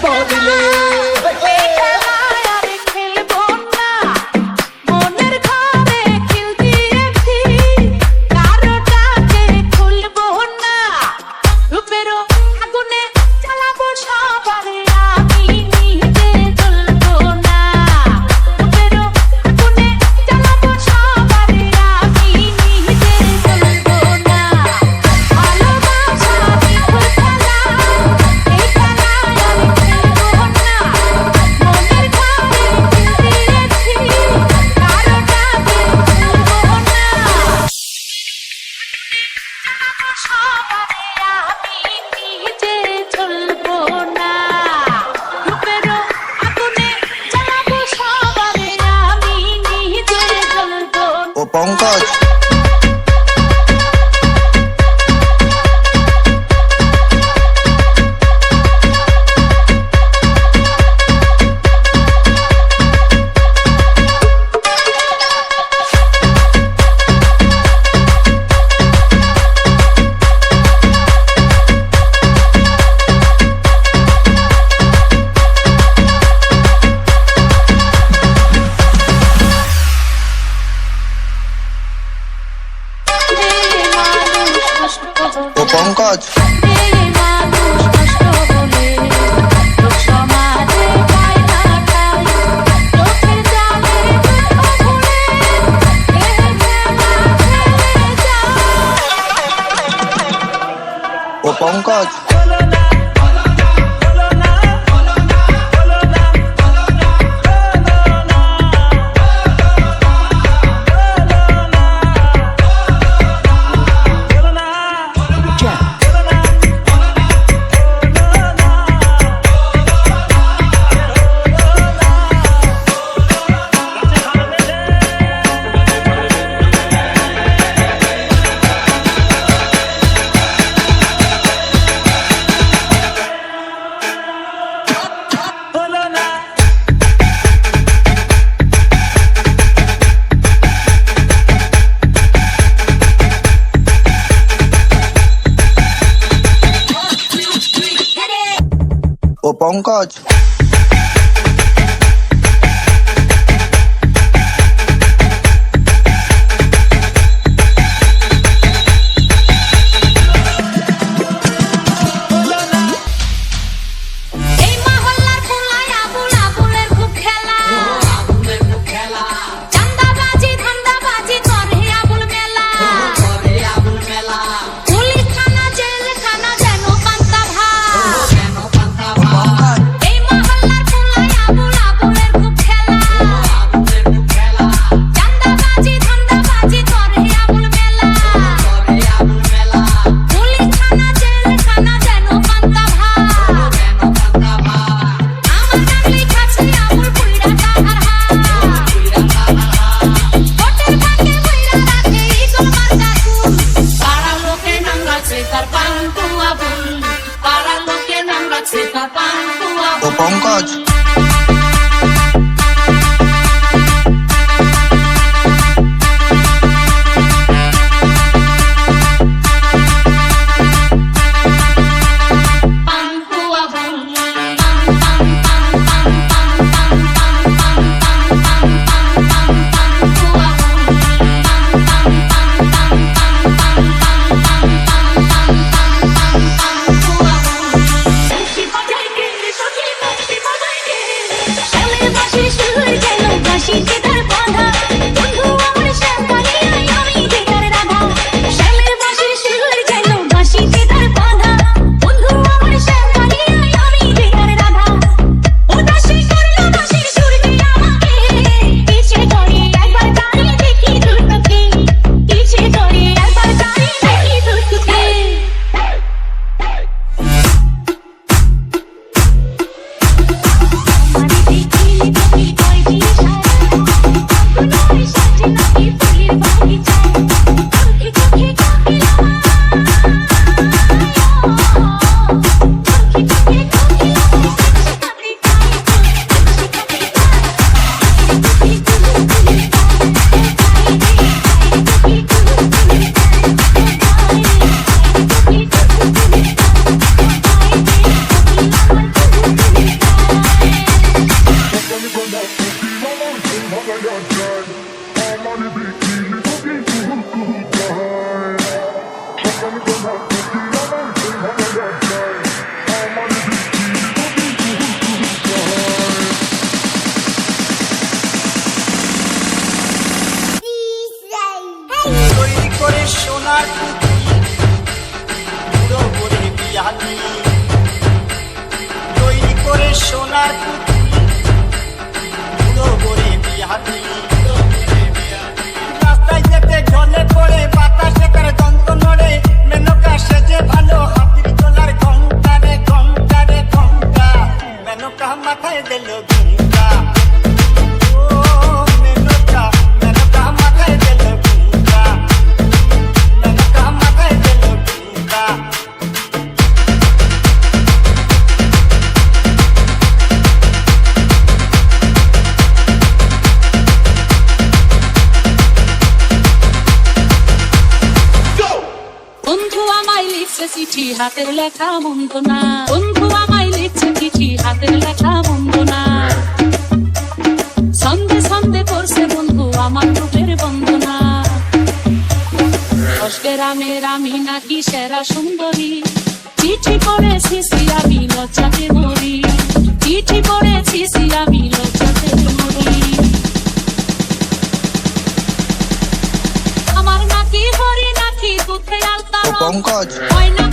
বলিলে পঙ্কজ পঙ্কজ ও পঙ্কজ ও পঙ্কজ ও Pankaj Thank you. সোনার পুরো করে বিহাতি রাস্তায় যেতে ঢলে পড়ে বাতাসে তার দন্ত নড়ে মেনকা সেজে ভালো হাতির তোলার ঘন্টা রে ঘন্টা রে ঘন্টা মেনকা মাথায় দিল ঘুমটা ও মেনকা মেনকা মাথায় দিল ঘুমটা মেনকা মাথায় দিল ঘুমটা বন্ধু আমায় লিখছে চিঠি হাতের লেখা মন্দ না বন্ধু আমায় লিখছে চিঠি হাতের লেখা মন্দ না সন্ধে সন্ধে করছে বন্ধু আমার রূপের বন্দনা গ্রামের আমি নাকি সেরা সুন্দরী চিঠি পড়েছি আমি লজ্জাতে মরি চিঠি পড়েছি আমি লজ্জাতে মরি আমার নাকি হরি নাকি দুধে আলতা ও পঙ্কজ হয় না